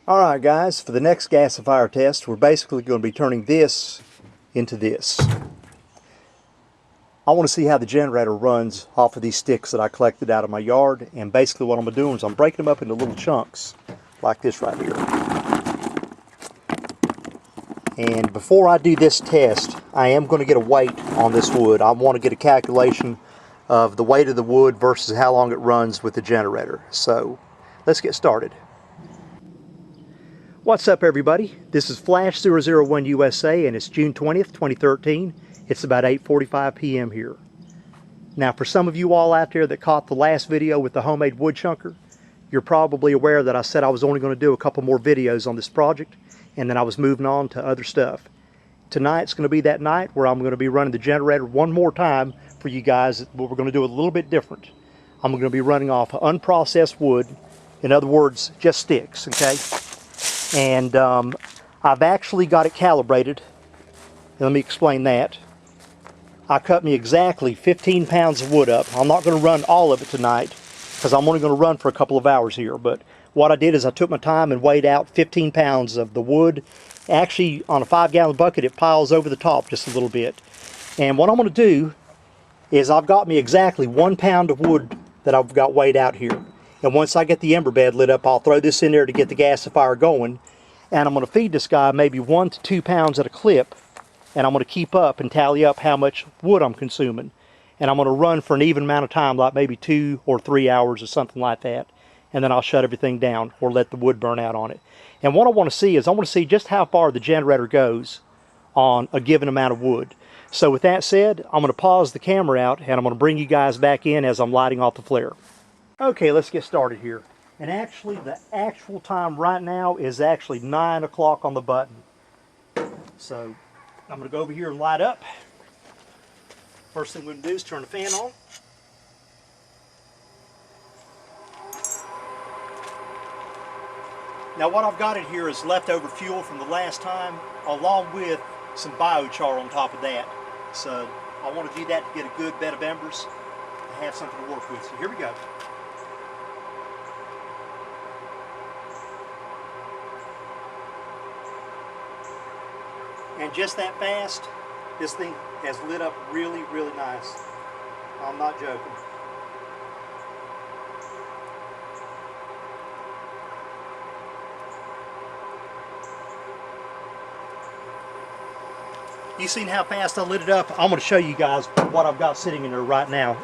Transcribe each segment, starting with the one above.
Alright guys, for the next gasifier test, we're basically going to be turning this into this. I want to see how the generator runs off of these sticks that I collected out of my yard, and basically what I'm doing is I'm breaking them up into little chunks, like this right here. And before I do this test, I am going to get a weight on this wood. I want to get a calculation of the weight of the wood versus how long it runs with the generator. So, let's get started. What's up everybody? This is Flash 001 USA and it's June 20th, 2013. It's about 8:45 p.m. here. Now for some of you all out there that caught the last video with the homemade wood chunker, you're probably aware that I said I was only going to do a couple more videos on this project and then I was moving on to other stuff. Tonight's going to be that night where I'm going to be running the generator one more time for you guys, but we're going to do it a little bit different. I'm going to be running off unprocessed wood, in other words, just sticks, okay? And I've actually got it calibrated. Let me explain that. I cut me exactly 15 pounds of wood up. I'm not going to run all of it tonight because I'm only going to run for a couple of hours here. But what I did is I took my time and weighed out 15 pounds of the wood. Actually, on a 5-gallon bucket, it piles over the top just a little bit. And what I'm going to do is I've got me exactly 1 pound of wood that I've got weighed out here. And once I get the ember bed lit up, I'll throw this in there to get the gasifier going. And I'm going to feed this guy maybe 1 to 2 pounds at a clip. And I'm going to keep up and tally up how much wood I'm consuming. And I'm going to run for an even amount of time, like maybe 2 or 3 hours or something like that. And then I'll shut everything down or let the wood burn out on it. And what I want to see is I want to see just how far the generator goes on a given amount of wood. So with that said, I'm going to pause the camera out and I'm going to bring you guys back in as I'm lighting off the flare. Okay, let's get started here. And actually, the actual time right now is actually 9 o'clock on the button. So, I'm going to go over here and light up. First thing we're going to do is turn the fan on. Now what I've got in here is leftover fuel from the last time, along with some biochar on top of that. So, I want to do that to get a good bed of embers and have something to work with. So here we go. And just that fast, this thing has lit up really, really nice. I'm not joking. You seen how fast I lit it up? I'm going to show you guys what I've got sitting in there right now.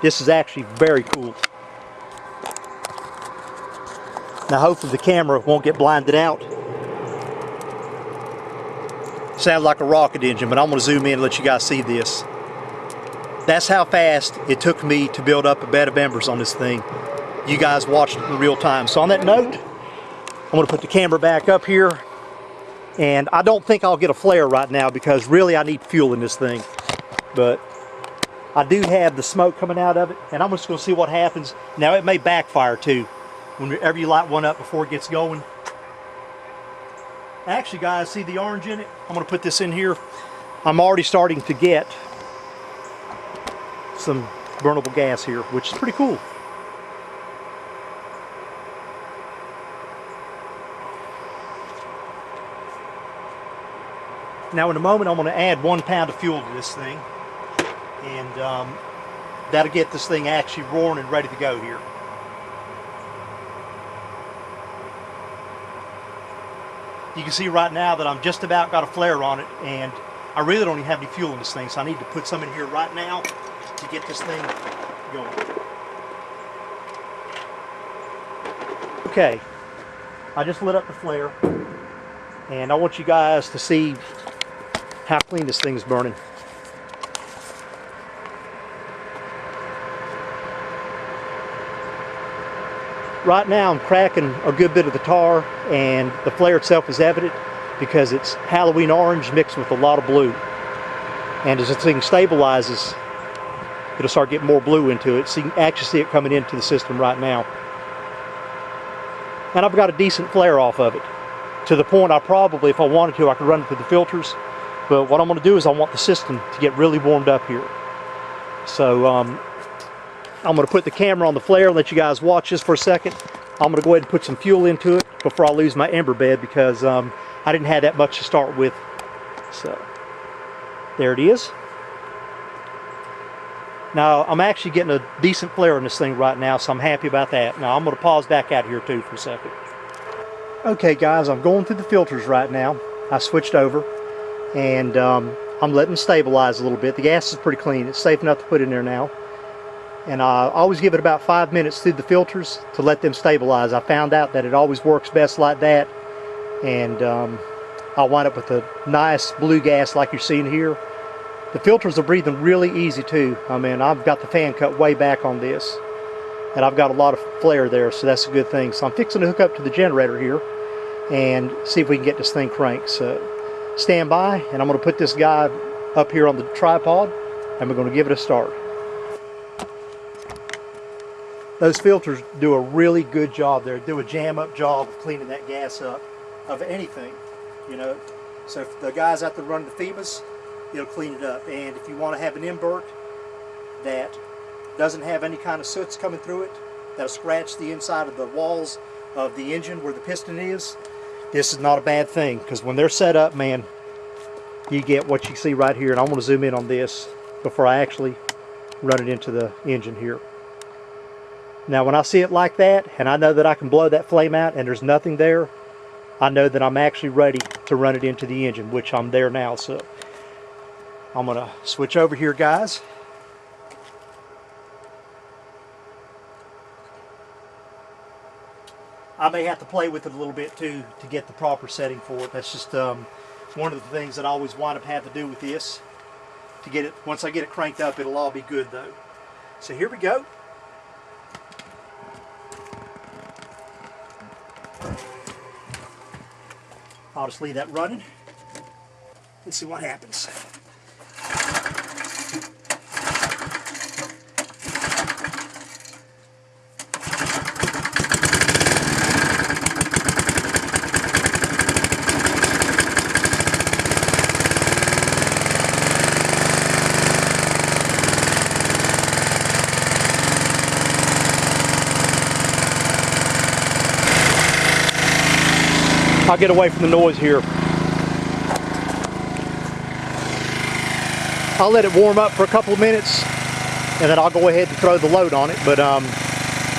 This is actually very cool. Now hopefully the camera won't get blinded out. Sounds like a rocket engine, but I'm going to zoom in and let you guys see this. That's how fast it took me to build up a bed of embers on this thing. You guys watched it in real time. So on that note, I'm going to put the camera back up here. And I don't think I'll get a flare right now because really I need fuel in this thing. But I do have the smoke coming out of it, and I'm just going to see what happens. Now it may backfire too, whenever you light one up before it gets going. Actually guys, see the orange in it? I'm going to put this in here. I'm already starting to get some burnable gas here, which is pretty cool. Now in a moment I'm going to add 1 pound of fuel to this thing. And that'll get this thing actually roaring and ready to go here. You can see right now that I'm just about got a flare on it, and I really don't even have any fuel in this thing, so I need to put some in here right now to get this thing going. Okay, I just lit up the flare, and I want you guys to see how clean this thing's burning. Right now I'm cracking a good bit of the tar, and the flare itself is evident because it's Halloween orange mixed with a lot of blue. And as this thing stabilizes, it'll start getting more blue into it. So you can actually see it coming into the system right now. And I've got a decent flare off of it, to the point I probably, if I wanted to, I could run it through the filters. But what I'm going to do is I want the system to get really warmed up here. So I'm going to put the camera on the flare and let you guys watch this for a second I'm going to go ahead and put some fuel into it before I lose my ember bed, because I didn't have that much to start with. So there it is. Now I'm actually getting a decent flare in this thing right now, so I'm happy about that. Now I'm going to pause back out here too for a second. Okay guys, I'm going through the filters right now. I switched over, and I'm letting them stabilize a little bit. The gas is pretty clean. It's safe enough to put in there now. And I always give it about 5 minutes through the filters to let them stabilize. I found out that it always works best like that. And I'll wind up with a nice blue gas like you're seeing here. The filters are breathing really easy too. I mean, I've got the fan cut way back on this, and I've got a lot of flare there, so that's a good thing. So I'm fixing to hook up to the generator here and see if we can get this thing cranked. So stand by, and I'm going to put this guy up here on the tripod, and we're going to give it a start. Those filters do a really good job there. They do a jam-up job of cleaning that gas up of anything, you know. So if the guy's out there running the FEMAs, it'll clean it up. And if you want to have an invert that doesn't have any kind of soots coming through it, that'll scratch the inside of the walls of the engine where the piston is, this is not a bad thing, because when they're set up, man, you get what you see right here. And I'm going to zoom in on this before I actually run it into the engine here. Now when I see it like that, and I know that I can blow that flame out and there's nothing there, I know that I'm actually ready to run it into the engine, which I'm there now. So I'm going to switch over here, guys. I may have to play with it a little bit too to get the proper setting for it. That's just one of the things that I always wind up having to do with this. To get it, once I get it cranked up, it'll all be good though. So here we go. I'll just leave that running. Let's see what happens. I'll get away from the noise here. I'll let it warm up for a couple of minutes, and then I'll go ahead and throw the load on it. But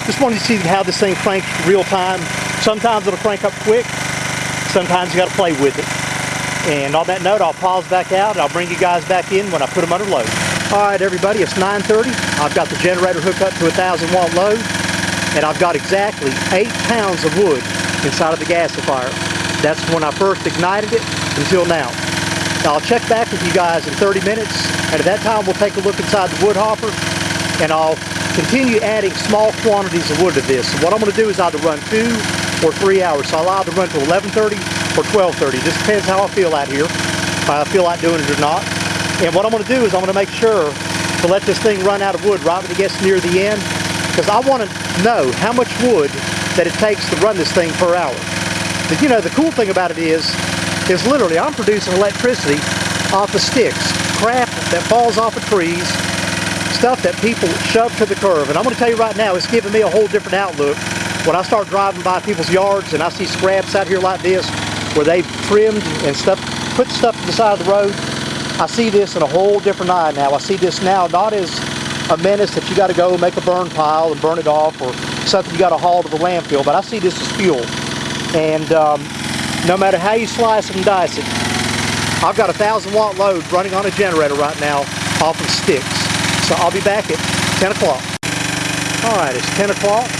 just wanted to see how this thing cranks real time. Sometimes it'll crank up quick. Sometimes you got to play with it. And on that note, I'll pause back out, and I'll bring you guys back in when I put them under load. All right, everybody, it's 9:30. I've got the generator hooked up to a 1,000-watt load, and I've got exactly 8 pounds of wood inside of the gasifier. That's when I first ignited it until now. Now I'll check back with you guys in 30 minutes, and at that time we'll take a look inside the wood hopper, and I'll continue adding small quantities of wood to this. So what I'm going to do is either run 2 or 3 hours. So I'll either run to 11:30 or 12:30. This depends how I feel out here, if I feel like doing it or not. And what I'm going to do is I'm going to make sure to let this thing run out of wood right when it gets near the end, because I want to know how much wood that it takes to run this thing per hour. But you know, the cool thing about it is literally I'm producing electricity off of sticks, crap that falls off of trees, stuff that people shove to the curb. And I'm going to tell you right now, it's giving me a whole different outlook. When I start driving by people's yards and I see scraps out here like this, where they've trimmed and stuff, put stuff to the side of the road, I see this in a whole different eye now. I see this now not as a menace that you got to go make a burn pile and burn it off, or something you got to haul to the landfill, but I see this as fuel. And no matter how you slice it and dice it, I've got a 1,000-watt load running on a generator right now off of sticks. So I'll be back at 10 o'clock. All right, it's 10 o'clock.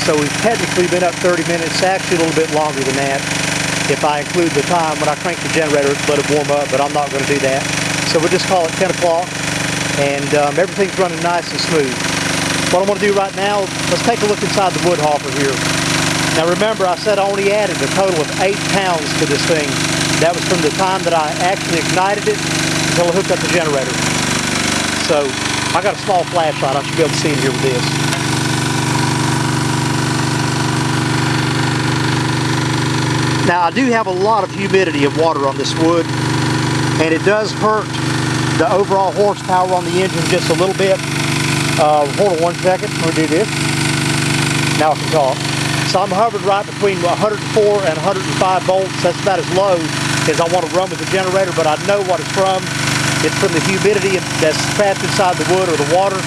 So we've technically been up 30 minutes, actually a little bit longer than that, if I include the time when I crank the generator to let it warm up, but I'm not going to do that. So we'll just call it 10 o'clock, and everything's running nice and smooth. What I'm going to do right now, let's take a look inside the wood hopper here. Now remember, I said I only added a total of 8 pounds to this thing. That was from the time that I actually ignited it until I hooked up the generator. So I got a small flashlight. I should be able to see in here with this. Now I do have a lot of humidity of water on this wood, and it does hurt the overall horsepower on the engine just a little bit. Hold on one second. I'm going to do this. Now I can talk. So I'm hovering right between 104 and 105 volts. That's about as low as I want to run with the generator, but I know what it's from. It's from the humidity that's trapped inside the wood or the water.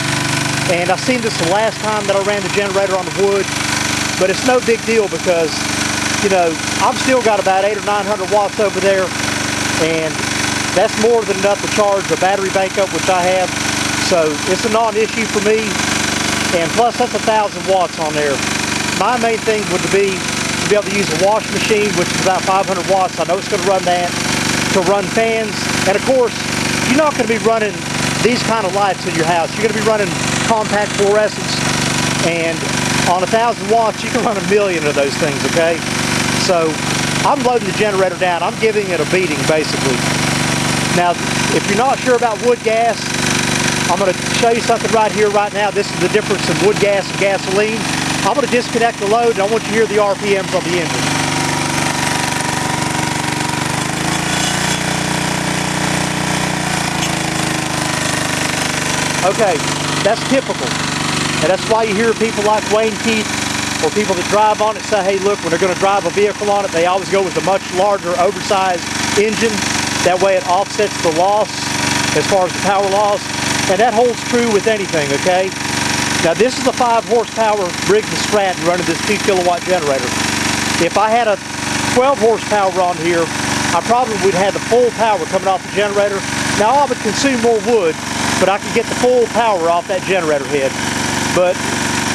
And I seen this the last time that I ran the generator on the wood, but it's no big deal because, you know, I've still got about 800 or 900 watts over there, and that's more than enough to charge the battery bank up, which I have. So it's a non-issue for me. And plus, that's 1,000 watts on there. My main thing would be to be able to use a wash machine, which is about 500 watts. I know it's going to run that. To run fans. And of course, you're not going to be running these kind of lights in your house. You're going to be running compact fluorescents. And on 1,000 watts, you can run 1,000,000 of those things, okay? So I'm loading the generator down. I'm giving it a beating, basically. Now, if you're not sure about wood gas, I'm going to show you something right here, right now. This is the difference in wood gas and gasoline. I'm going to disconnect the load, and I want you to hear the RPMs on the engine. Okay, that's typical. And that's why you hear people like Wayne Keith, or people that drive on it, say, hey, look, when they're going to drive a vehicle on it, they always go with a much larger, oversized engine. That way it offsets the loss as far as the power loss. And that holds true with anything, okay? Now this is a 5 horsepower Briggs & Stratton running this 2 kilowatt generator. If I had a 12 horsepower on here, I probably would have the full power coming off the generator. Now I would consume more wood, but I could get the full power off that generator head. But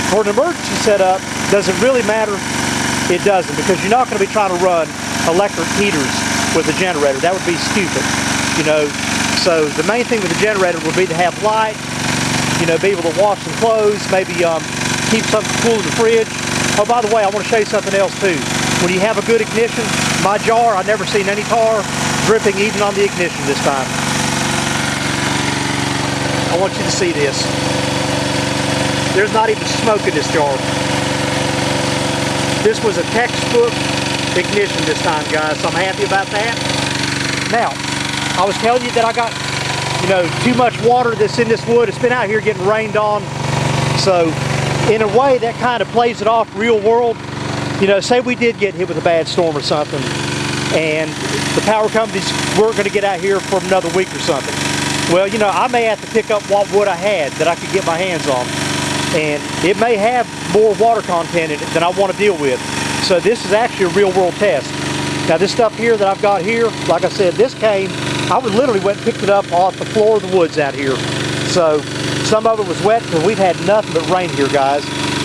for an emergency setup, does it really matter? It doesn't, because you're not going to be trying to run electric heaters with a generator. That would be stupid, you know. So the main thing with the generator would be to have light, you know, be able to wash some clothes, maybe keep something cool in the fridge. Oh, by the way, I want to show you something else too. When you have a good ignition, my jar, I've never seen any tar dripping even on the ignition this time. I want you to see this. There's not even smoke in this jar. This was a textbook ignition this time, guys, so I'm happy about that. Now, I was telling you that I got, you know, too much water that's in this wood. It's been out here getting rained on. So in a way that kind of plays it off real world. You know, say we did get hit with a bad storm or something, and the power companies weren't going to get out here for another week or something. Well, you know, I may have to pick up what wood I had that I could get my hands on. And it may have more water content in it than I want to deal with. So this is actually a real world test. Now this stuff here that I've got here, like I said, this came, I literally went and picked it up off the floor of the woods out here. So some of it was wet because we've had nothing but rain here, guys.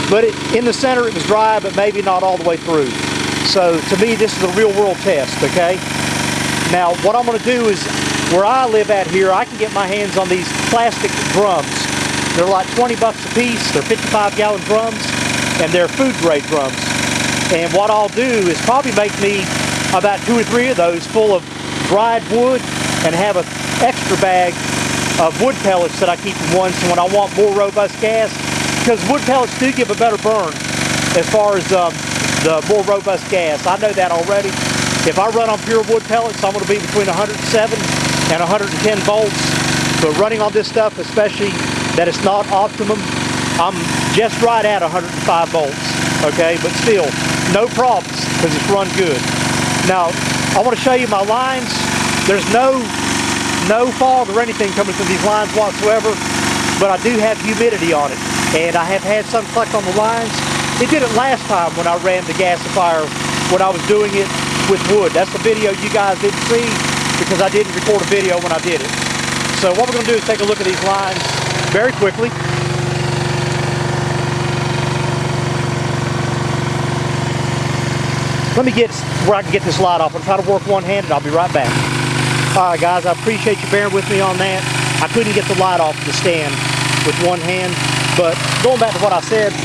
But in the center it was dry, but maybe not all the way through. So to me, this is a real world test, okay? Now what I'm going to do is, where I live at here, I can get my hands on these plastic drums. They're like 20 bucks a piece. They're 55-gallon drums, and they're food grade drums. And what I'll do is probably make me about 2 or 3 of those full of dried wood, and have an extra bag of wood pellets that I keep in one, so when I want more robust gas, because wood pellets do give a better burn as far as the more robust gas. I know that already. If I run on pure wood pellets, I'm going to be between 107 and 110 volts. But running on this stuff, especially that it's not optimum, I'm just right at 105 volts, okay? But still, no problems, because it's run good. Now, I want to show you my lines. There's no fog or anything coming through these lines whatsoever, but I do have humidity on it, and I have had some collect on the lines. It did it last time when I ran the gasifier, when I was doing it with wood. That's the video you guys didn't see, because I didn't record a video when I did it. So what we're going to do is take a look at these lines very quickly. Let me get where I can get this light off. I'm trying to work one hand, and I'll be right back. Alright guys, I appreciate you bearing with me on that. I couldn't get the light off the stand with one hand, but going back to what I said,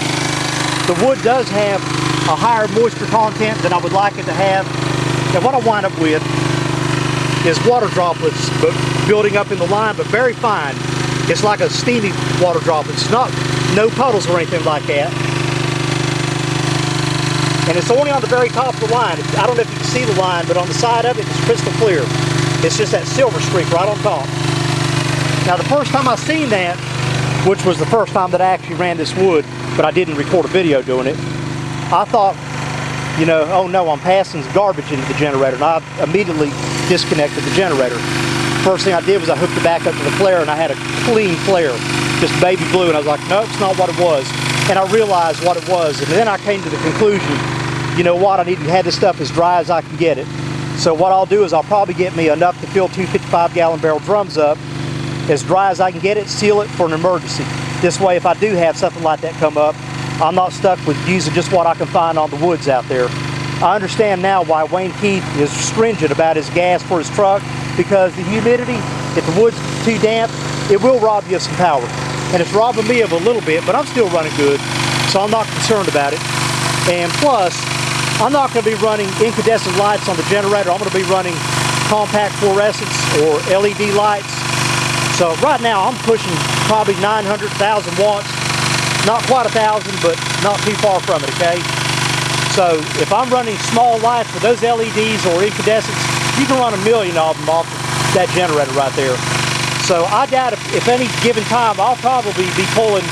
the wood does have a higher moisture content than I would like it to have. And what I wind up with is water droplets building up in the line, but very fine. It's like a steamy water droplet. It's not, no puddles or anything like that. And it's only on the very top of the line. I don't know if you can see the line, but on the side of it, it's crystal clear. It's just that silver streak right on top. Now the first time I seen that, which was the first time that I actually ran this wood, but I didn't record a video doing it, I thought you know, oh no, I'm passing garbage into the generator, and I immediately disconnected the generator. First thing I did was I hooked it back up to the flare, and I had a clean flare, just baby blue, and I was like, nope, it's not what it was. And I realized what it was, and then I came to the conclusion, you know what, I need to have this stuff as dry as I can get it. So what I'll do is I'll probably get me enough to fill 2 55-gallon barrel drums up, as dry as I can get it, seal it for an emergency. This way, if I do have something like that come up, I'm not stuck with using just what I can find on the woods out there. I understand now why Wayne Keith is stringent about his gas for his truck, because the humidity, if the wood's too damp, it will rob you of some power. And it's robbing me of a little bit, but I'm still running good, so I'm not concerned about it. And plus, I'm not going to be running incandescent lights on the generator. I'm going to be running compact fluorescence or LED lights. So right now I'm pushing probably 900,000 watts. Not quite 1,000, but not too far from it, okay? So if I'm running small lights with those LEDs or incandescents, you can run 1 million of them off that generator right there. So I doubt if any given time, I'll probably be pulling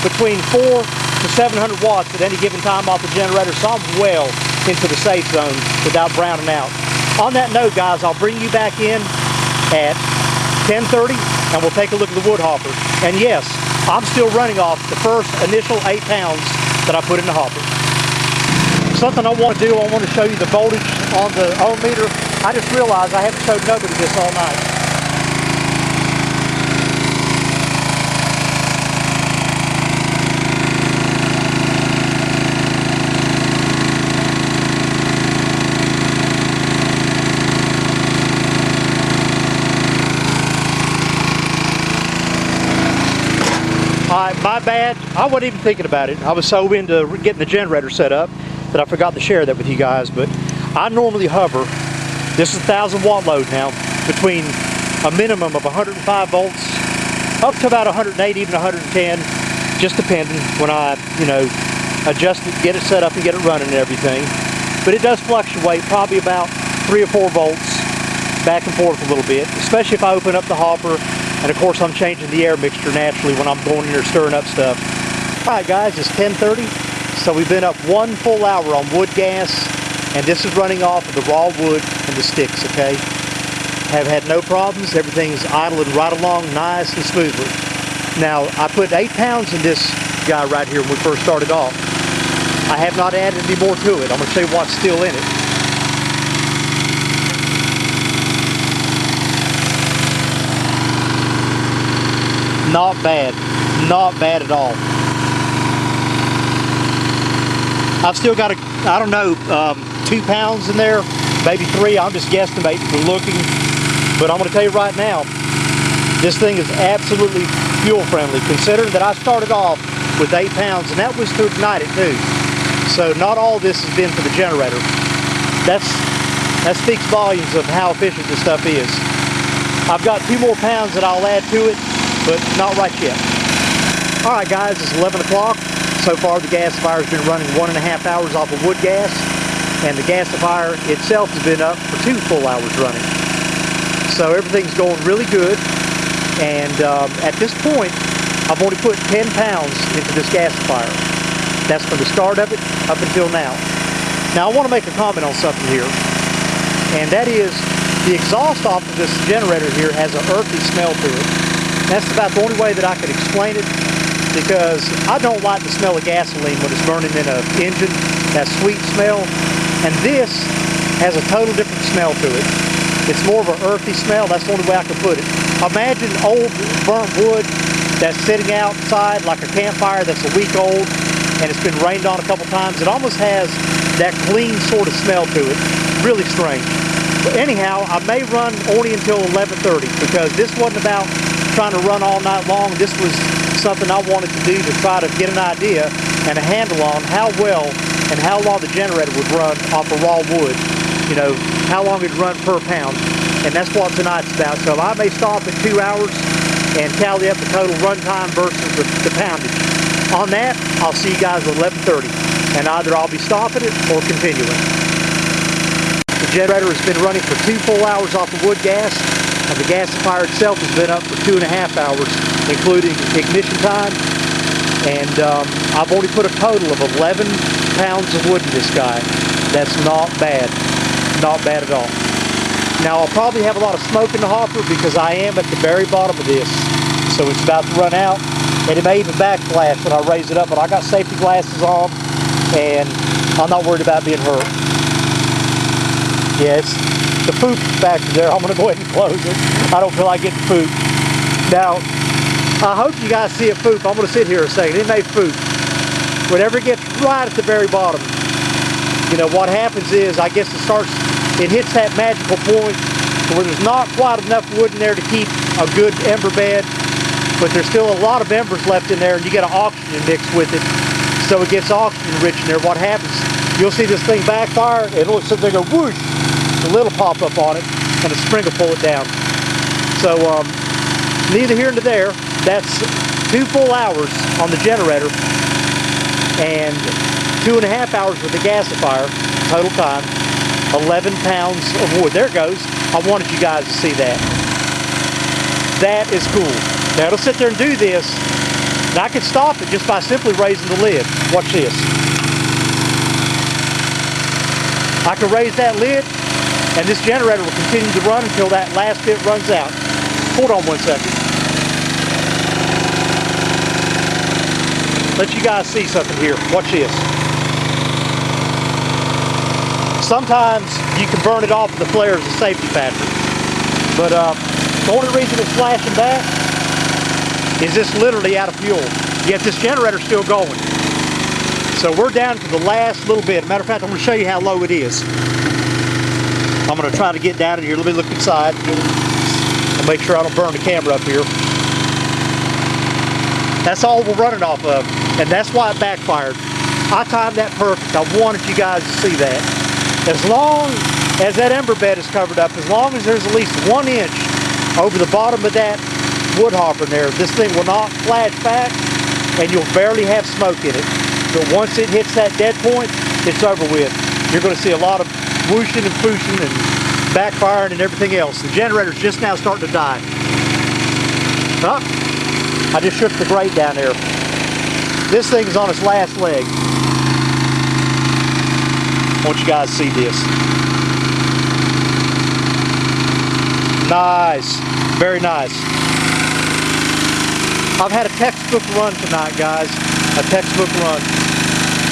between 400 to 700 watts at any given time off the generator, so I'm well into the safe zone without browning out. On that note, guys, I'll bring you back in at 10:30 and we'll take a look at the wood hopper. And yes, I'm still running off the first initial 8 pounds that I put in the hopper. Something I want to do, I want to show you the voltage on the ohm meter. I just realized I haven't showed nobody this all night. My bad. I wasn't even thinking about it. I was so into getting the generator set up that I forgot to share that with you guys. But I normally hover, this is a 1,000 watt load now, between a minimum of 105 volts up to about 108, even 110, just depending when I, you know, adjust it, get it set up and get it running and everything. But it does fluctuate probably about 3 or 4 volts back and forth a little bit, especially if I open up the hopper. And of course I'm changing the air mixture naturally when I'm going in there stirring up stuff. Alright guys, it's 10:30, so we've been up 1 full hour on wood gas, and this is running off of the raw wood and the sticks, okay? Have had no problems, everything's idling right along nice and smoothly. Now, I put 8 pounds in this guy right here when we first started off. I have not added any more to it. I'm going to show you what's still in it. Not bad. Not bad at all. I've still got, I don't know, 2 pounds in there, maybe 3. I'm just guesstimating from looking. But I'm going to tell you right now, this thing is absolutely fuel friendly, considering that I started off with 8 pounds, and that was to ignite it too. So not all this has been for the generator. That speaks volumes of how efficient this stuff is. I've got 2 more pounds that I'll add to it, but not right yet. Alright guys, it's 11 o'clock. So far the gasifier has been running 1.5 hours off of wood gas, and the gasifier itself has been up for 2 full hours running. So everything's going really good, and at this point I've only put 10 pounds into this gasifier. That's from the start of it up until now. Now I want to make a comment on something here, and that is the exhaust off of this generator here has an earthy smell to it. That's about the only way that I could explain it, because I don't like the smell of gasoline when it's burning in an engine, that sweet smell, and this has a total different smell to it. It's more of an earthy smell. That's the only way I can put it. Imagine old burnt wood that's sitting outside like a campfire that's a week old and it's been rained on a couple times. It almost has that clean sort of smell to it. Really strange. But anyhow, I may run only until 11:30, because this wasn't about trying to run all night long. This was something I wanted to do to try to get an idea and a handle on how well and how long the generator would run off of raw wood. You know, how long it'd run per pound. And that's what tonight's about. So I may stop at 2 hours and tally up the total runtime versus the poundage. On that, I'll see you guys at 11:30. And either I'll be stopping it or continuing. The generator has been running for 2 full hours off of wood gas, and the gasifier itself has been up for 2.5 hours, including ignition time. And I've only put a total of 11 pounds of wood in this guy. That's not bad. Not bad at all. Now I'll probably have a lot of smoke in the hopper because I am at the very bottom of this. So it's about to run out, and it may even backflash when I raise it up, but I got safety glasses on and I'm not worried about being hurt. Yeah, it's the poop factor there. I'm gonna go ahead and close it. I don't feel like getting poop. Now, I hope you guys see a poop. I'm gonna sit here a second. It may poop. Whenever it gets right at the very bottom, you know, what happens is, I guess it hits that magical point where there's not quite enough wood in there to keep a good ember bed, but there's still a lot of embers left in there, and you get an oxygen mixed with it, so it gets oxygen rich in there. What happens, you'll see this thing backfire, and it'll sit there and go whoosh, the lid will pop up on it, and the spring will pull it down. So, neither here nor there. That's 2 full hours on the generator, and 2.5 hours with the gasifier, total time, 11 pounds of wood. There it goes. I wanted you guys to see that. That is cool. Now it'll sit there and do this, and I can stop it just by simply raising the lid. Watch this. I can raise that lid, and this generator will continue to run until that last bit runs out. Hold on 1 second. Let you guys see something here. Watch this. Sometimes you can burn it off with the flare as a safety factor. But the only reason it's flashing back is this literally out of fuel. Yet this generator's still going. So we're down to the last little bit. Matter of fact, I'm going to show you how low it is. I'm going to try to get down in here. Let me look inside. I'll make sure I don't burn the camera up here. That's all we're running off of. And that's why it backfired. I timed that perfect. I wanted you guys to see that. As long as that ember bed is covered up, as long as there's at least 1 inch over the bottom of that wood hopper in there, this thing will not flash back, and you'll barely have smoke in it. But once it hits that dead point, it's over with. You're going to see a lot of whooshing and fooshing and backfiring and everything else. The generator's just now starting to die. Oh, I just shook the grate down there. This thing is on its last leg. I want you guys to see this. Nice. Very nice. I've had a textbook run tonight, guys. A textbook run.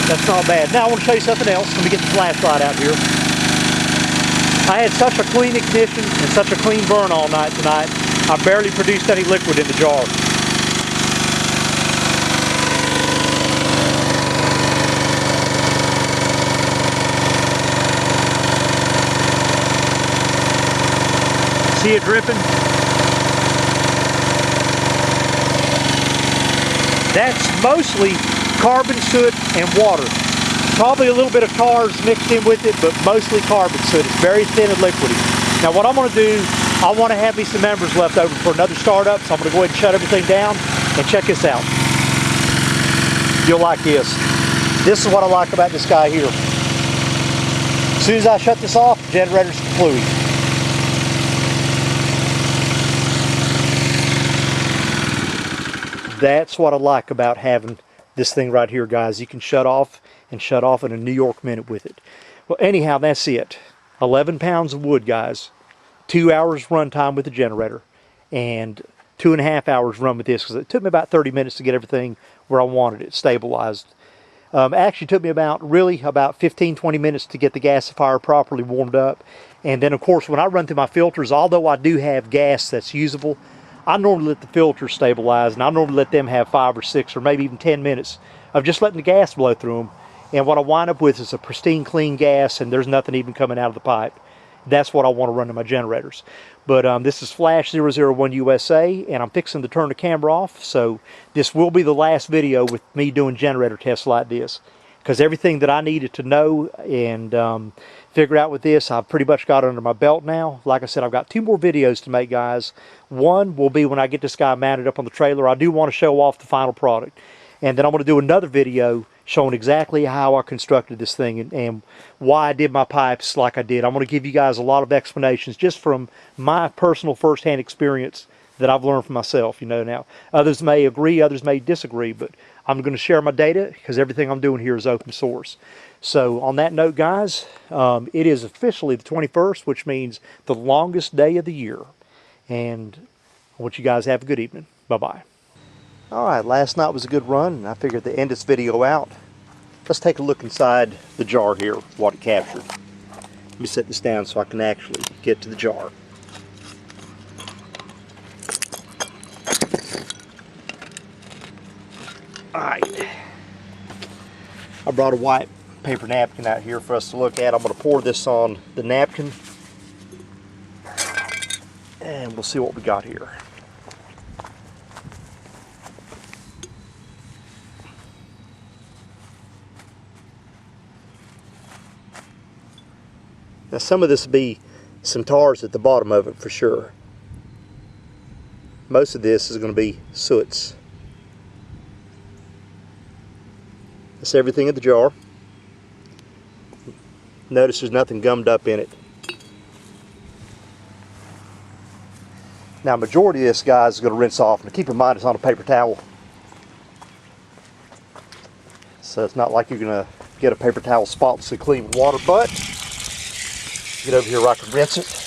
That's not bad. Now I want to show you something else. Let me get the flashlight out here. I had such a clean ignition and such a clean burn all night tonight, I barely produced any liquid in the jar. See it dripping? That's mostly carbon soot and water. Probably a little bit of tars mixed in with it, but mostly carbon soot. It's very thin and liquidy. Now what I'm going to do, I want to have me some embers left over for another startup, so I'm going to go ahead and shut everything down, and check this out. You'll like this. This is what I like about this guy here. As soon as I shut this off, the generator's fluid. That's what I like about having this thing right here, guys. You can shut off and shut off in a New York minute with it. Well, anyhow, that's it. 11 pounds of wood, guys. 2 hours runtime with the generator. And 2.5 hours run with this, because it took me about 30 minutes to get everything where I wanted it stabilized. Actually took me about 15-20 minutes to get the gasifier properly warmed up. And then, of course, when I run through my filters, although I do have gas that's usable, I normally let the filters stabilize, and I normally let them have 5 or 6 or maybe even 10 minutes of just letting the gas blow through them. And what I wind up with is a pristine, clean gas, and there's nothing even coming out of the pipe. That's what I want to run to my generators. But this is Flash 001 USA, and I'm fixing to turn the camera off, so this will be the last video with me doing generator tests like this. Because everything that I needed to know and figure out with this, I've pretty much got under my belt now. Like I said, I've got 2 more videos to make, guys. One will be when I get this guy mounted up on the trailer. I do want to show off the final product. And then I'm going to do another video showing exactly how I constructed this thing and why I did my pipes like I did. I'm going to give you guys a lot of explanations just from my personal first-hand experience that I've learned for myself. You know, now others may agree, others may disagree, but I'm going to share my data because everything I'm doing here is open source. So on that note, guys, it is officially the 21st, which means the longest day of the year. And I want you guys to have a good evening. Bye-bye. All right, last night was a good run, and I figured to end this video out, let's take a look inside the jar here, what it captured. Let me set this down so I can actually get to the jar. Alright, I brought a white paper napkin out here for us to look at. I'm going to pour this on the napkin and we'll see what we got here. Now some of this will be some tars at the bottom of it for sure. Most of this is going to be soots. That's everything in the jar. Notice there's nothing gummed up in it. Now majority of this, guys, is going to rinse off. Now keep in mind it's on a paper towel. So it's not like you're going to get a paper towel spotlessly clean with water, but get over here where I can rinse it.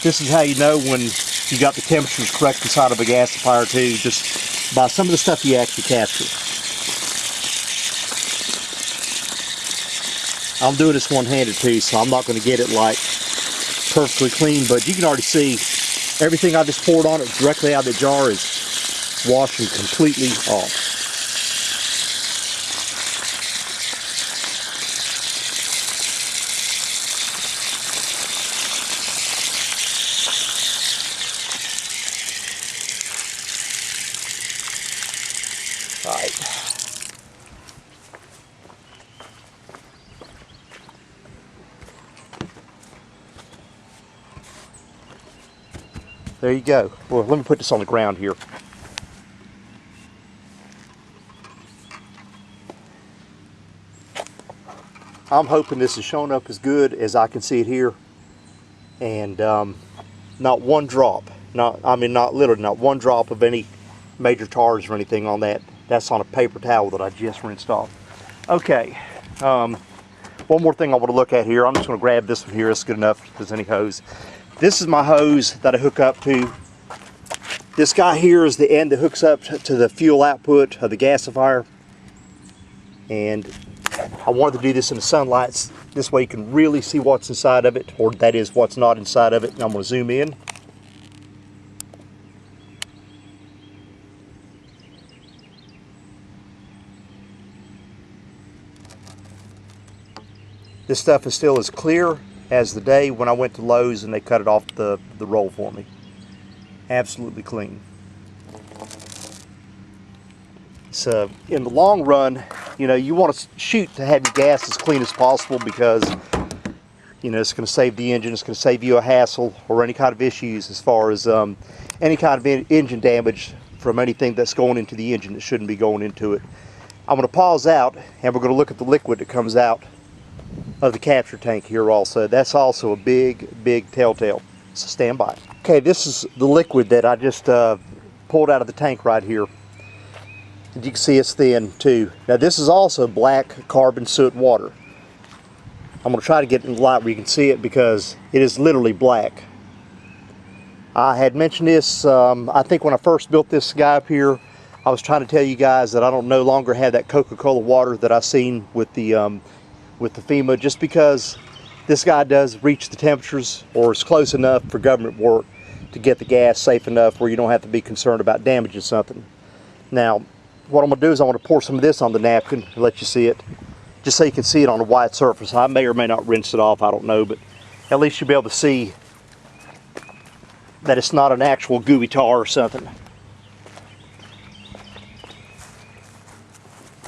This is how you know when you got the temperatures correct inside of a gasifier too, just by some of the stuff you actually capture. I'm doing this one-handed too, so I'm not going to get it like perfectly clean, but you can already see everything I just poured on it directly out of the jar is washing completely off. Alright. There you go. Well, let me put this on the ground here. I'm hoping this is showing up as good as I can see it here. And not one drop, not literally not one drop of any major tars or anything on that. That's on a paper towel that I just rinsed off. Okay, one more thing I want to look at here. I'm just going to grab this one here. It's good enough if there's any hose. This is my hose that I hook up to. This guy here is the end that hooks up to the fuel output of the gasifier. And I wanted to do this in the sunlight. This way you can really see what's inside of it, or that is what's not inside of it. And I'm going to zoom in. This stuff is still as clear as the day when I went to Lowe's and they cut it off the roll for me. Absolutely clean. So in the long run, you know, you want to shoot to have your gas as clean as possible because, you know, it's going to save the engine, it's going to save you a hassle or any kind of issues as far as any kind of engine damage from anything that's going into the engine that shouldn't be going into it. I'm going to pause out and we're going to look at the liquid that comes out of the capture tank here also. That's also a big telltale. So stand by. Okay, this is the liquid that I just pulled out of the tank right here. You can see it's thin too. Now this is also black carbon soot water. I'm going to try to get in the light where you can see it because it is literally black. I had mentioned this, I think when I first built this guy up here, I was trying to tell you guys that I don't no longer have that Coca-Cola water that I've seen with the FEMA, just because this guy does reach the temperatures or is close enough for government work to get the gas safe enough where you don't have to be concerned about damaging something. Now, what I'm going to do is I want to pour some of this on the napkin and let you see it, just so you can see it on a white surface. I may or may not rinse it off, I don't know, but at least you'll be able to see that it's not an actual gooey tar or something.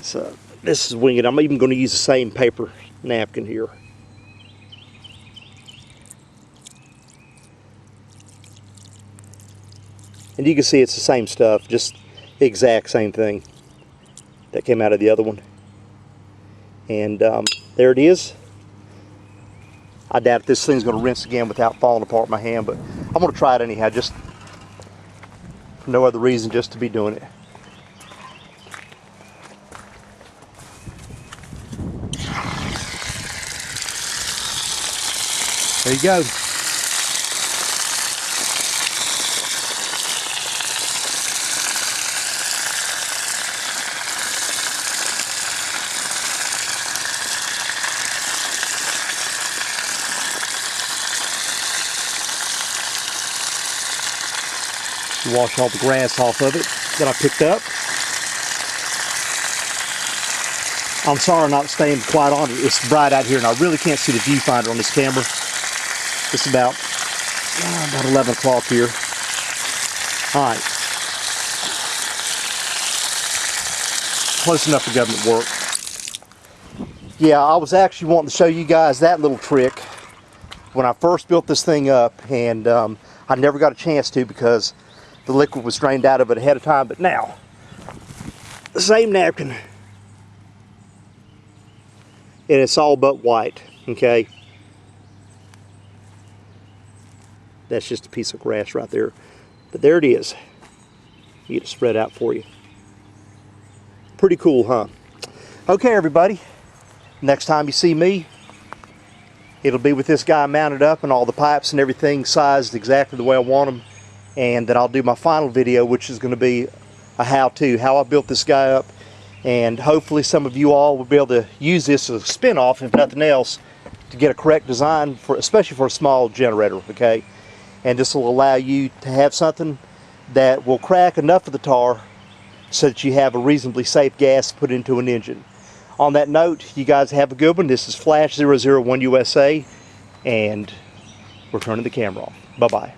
So this is winged. I'm even going to use the same paper napkin here. And you can see it's the same stuff, just the exact same thing. that came out of the other one. And there it is. I doubt if this thing's going to rinse again without falling apart in my hand, but I'm going to try it anyhow, just for no other reason, just to be doing it. There you go. Wash all the grass off of it that I picked up. I'm sorry I'm not staying quite on it. It's bright out here and I really can't see the viewfinder on this camera. It's about 11 o'clock here. Alright. Close enough for government work. Yeah, I was actually wanting to show you guys that little trick when I first built this thing up, and I never got a chance to because the liquid was drained out of it ahead of time. But now, the same napkin, and it's all but white, okay? That's just a piece of grass right there. But there it is. Get it spread out for you. Pretty cool, huh? Okay, everybody. Next time you see me, it'll be with this guy mounted up and all the pipes and everything sized exactly the way I want them. And then I'll do my final video, which is going to be a how-to, how I built this guy up. And hopefully some of you all will be able to use this as a spin-off, if nothing else, to get a correct design, for, especially for a small generator, okay? And this will allow you to have something that will crack enough of the tar so that you have a reasonably safe gas put into an engine. On that note, you guys have a good one. This is Flash 001 USA, and we're turning the camera off. Bye-bye.